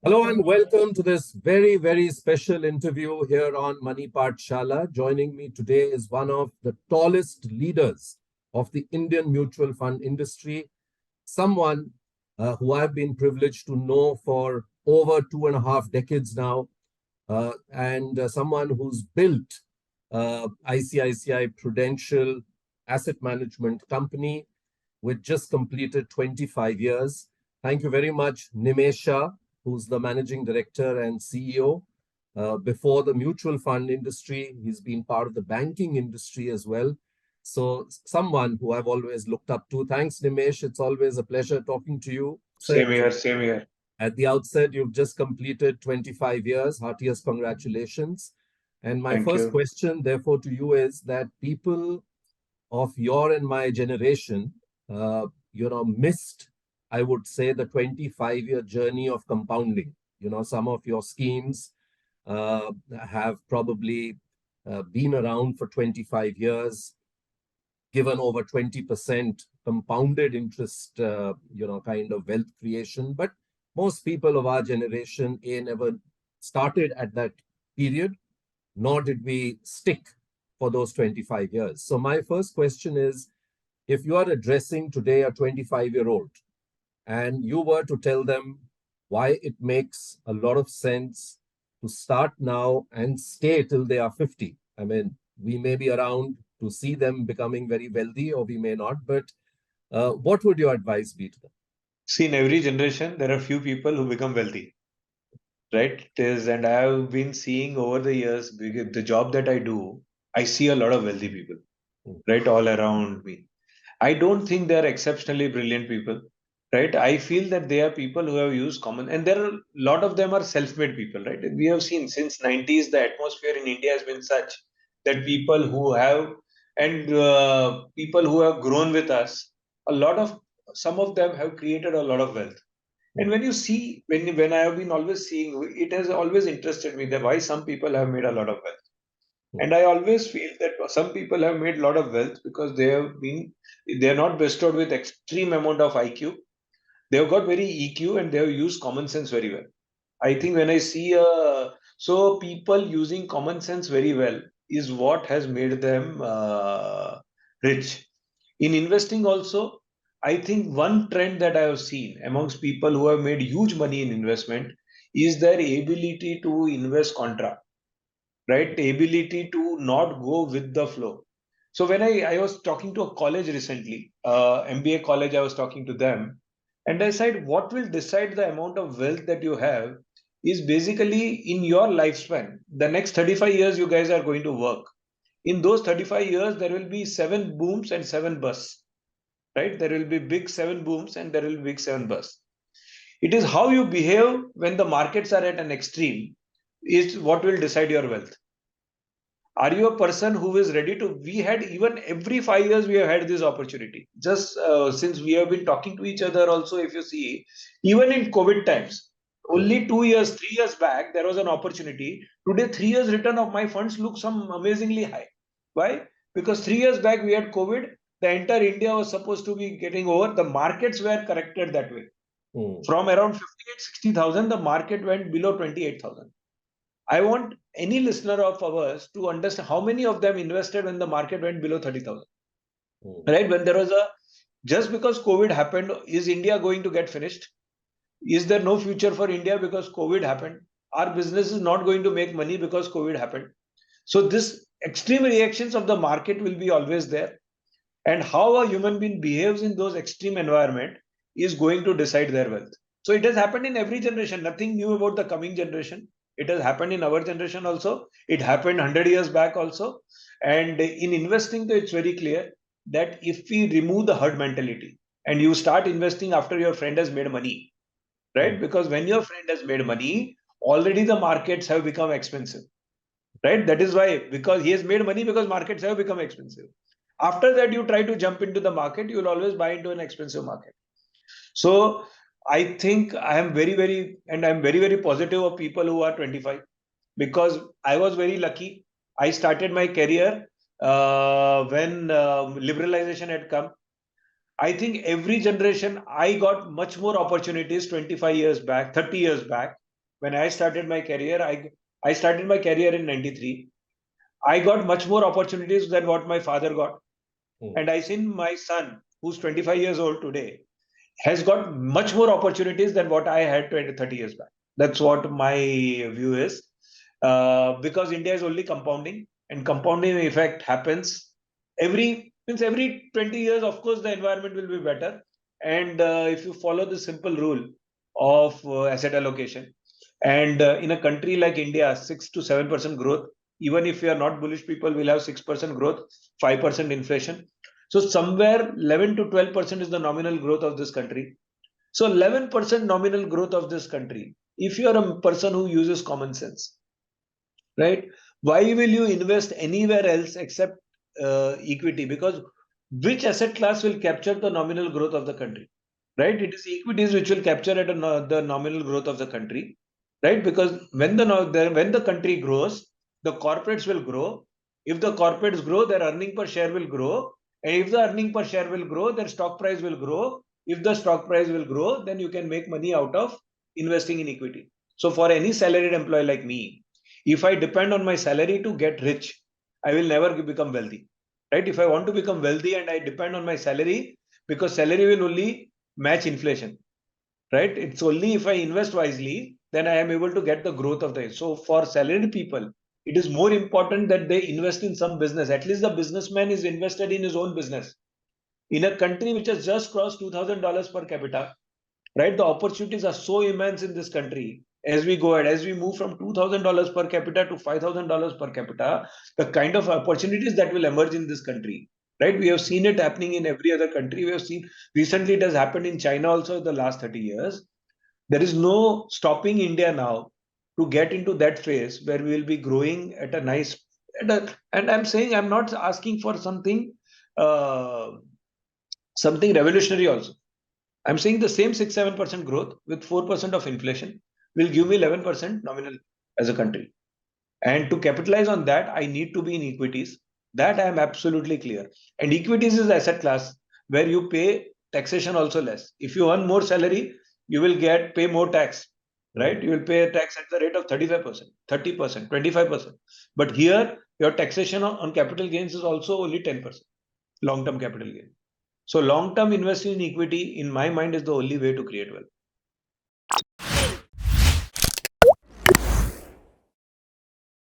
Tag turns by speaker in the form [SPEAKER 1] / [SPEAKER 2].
[SPEAKER 1] Hello and welcome to this very, very special interview here on Money Paathshaala. Joining me today is one of the tallest leaders of the Indian mutual fund industry, someone who I've been privileged to know for over 2.5 decades now, and someone who's built ICICI Prudential Asset Management Company, which just completed 25 years. Thank you very much, Nimesh Shah, who's the managing director and CEO. Before the mutual fund industry, he's been part of the banking industry as well. So, someone who I've always looked up to. Thanks, Nimesh. It's always a pleasure talking to you.
[SPEAKER 2] Same here, same here.
[SPEAKER 1] At the outset, you've just completed 25 years. Heartiest congratulations. And my
[SPEAKER 2] Thank
[SPEAKER 1] first
[SPEAKER 2] you.
[SPEAKER 1] question, therefore, to you is that people of your and my generation, missed, I would say, the 25-year journey of compounding. Some of your schemes have probably been around for 25 years, given over 20% compounded interest, kind of wealth creation. But most people of our generation, never started at that period, nor did we stick for those 25 years. So my first question is, if you are addressing today a 25-year-old and you were to tell them why it makes a lot of sense to start now and stay till they are 50. I mean, we may be around to see them becoming very wealthy, or we may not, but what would your advice be to them?
[SPEAKER 2] See, in every generation, there are few people who become wealthy, right? And I have been seeing over the years, the job that I do, I see a lot of wealthy people,
[SPEAKER 1] Mm.
[SPEAKER 2] right, all around me. I don't think they are exceptionally brilliant people, right? I feel that they are people who have used common, and there are a lot of them are self-made people, right? We have seen since 90s, the atmosphere in India has been such that people who have people who have grown with us, a lot of some of them have created a lot of wealth. And when you see, when I have been always seeing, it has always interested me that why some people have made a lot of wealth.
[SPEAKER 1] Mm.
[SPEAKER 2] And I always feel that some people have made a lot of wealth because they are not bestowed with extreme amount of IQ. They have got very EQ and they have used common sense very well. I think when I see so people using common sense very well is what has made them rich. In investing also, I think one trend that I have seen amongst people who have made huge money in investment is their ability to invest contra, right? The ability to not go with the flow. So when I was talking to a college recently, MBA college, I was talking to them, and I said, what will decide the amount of wealth that you have is basically in your lifespan. The next 35 years you guys are going to work. In those 35 years, there will be 7 booms and 7 busts, right? There will be big 7 booms and there will be big 7 busts. It is how you behave when the markets are at an extreme is what will decide your wealth. Are you a person who is ready to? We had even every 5 years we have had this opportunity. Just since we have been talking to each other, also, if you see, even in COVID times,
[SPEAKER 1] Mm.
[SPEAKER 2] only 2 years, 3 years back, there was an opportunity. Today, 3 years return of my funds look some amazingly high. Why? Because 3 years back we had COVID. The entire India was supposed to be getting over. The markets were corrected that way.
[SPEAKER 1] Mm.
[SPEAKER 2] From around 58, 60,000, the market went below 28,000. I want any listener of ours to understand how many of them invested when the market went below 30,000.
[SPEAKER 1] Mm.
[SPEAKER 2] Right? When there was just because COVID happened, is India going to get finished? Is there no future for India because COVID happened? Our business is not going to make money because COVID happened. So this extreme reactions of the market will be always there. And how a human being behaves in those extreme environment is going to decide their wealth. So it has happened in every generation. Nothing new about the coming generation. It has happened in our generation also. It happened 100 years back also. And in investing, it's very clear that if we remove the herd mentality and you start investing after your friend has made money, right?
[SPEAKER 1] Mm.
[SPEAKER 2] Because when your friend has made money, already the markets have become expensive, right? That is why, because he has made money because markets have become expensive. After that, you try to jump into the market, you will always buy into an expensive market. So I think I am and I'm very, very positive of people who are 25 because I was very lucky. I started my career when liberalization had come. I think every generation, I got much more opportunities 25 years back, 30 years back. when I started my career, I started my career in 93. I got much more opportunities than what my father got.
[SPEAKER 1] Hmm.
[SPEAKER 2] And I seen my son, who's 25 years old today, has got much more opportunities than what I had 20, 30 years back. That's what my view is. Because India is only compounding, and compounding effect happens every 20 years. Of course, the environment will be better. And if you follow the simple rule of asset allocation, and in a country like India, 6 to 7% growth, even if we are not bullish, people will have 6% growth, 5% inflation. So somewhere 11 to 12% is the nominal growth of this country. So 11% nominal growth of this country. If you are a person who uses common sense, right? Why will you invest anywhere else except equity? Because which asset class will capture the nominal growth of the country, right? It is equities which will capture at the nominal growth of the country, right? Because when the country grows, the corporates will grow. If the corporates grow, their earning per share will grow, and if the earning per share will grow, their stock price will grow. If the stock price will grow, then you can make money out of investing in equity. So for any salaried employee like me, if I depend on my salary to get rich, I will never become wealthy. Right? If I want to become wealthy and I depend on my salary, because salary will only match inflation. Right? It's only if I invest wisely, then I am able to get the growth of the. So for salaried people, it is more important that they invest in some business. At least the businessman is invested in his own business. In a country which has just crossed $2,000 per capita, right? The opportunities are so immense in this country. As we go ahead, as we move from $2,000 per capita to $5,000 per capita, the kind of opportunities that will emerge in this country, right? We have seen it happening in every other country. We have seen recently it has happened in China also in the last 30 years. There is no stopping India now to get into that phase where we will be growing at a nice. And I'm saying I'm not asking for uh, something revolutionary also. I'm saying the same 6-7% growth with 4% of inflation will give me 11% nominal as a country. And to capitalize on that, I need to be in equities. That I am absolutely clear. And equities is the asset class where you pay taxation also less. If you earn more salary, you will pay more tax,
[SPEAKER 1] Hmm.
[SPEAKER 2] right? You will pay tax at the rate of 35%, 30%, 25%. But here, your taxation on capital gains is also only 10%, long-term capital gain. So long-term investing in equity, in my mind, is the only way to create wealth.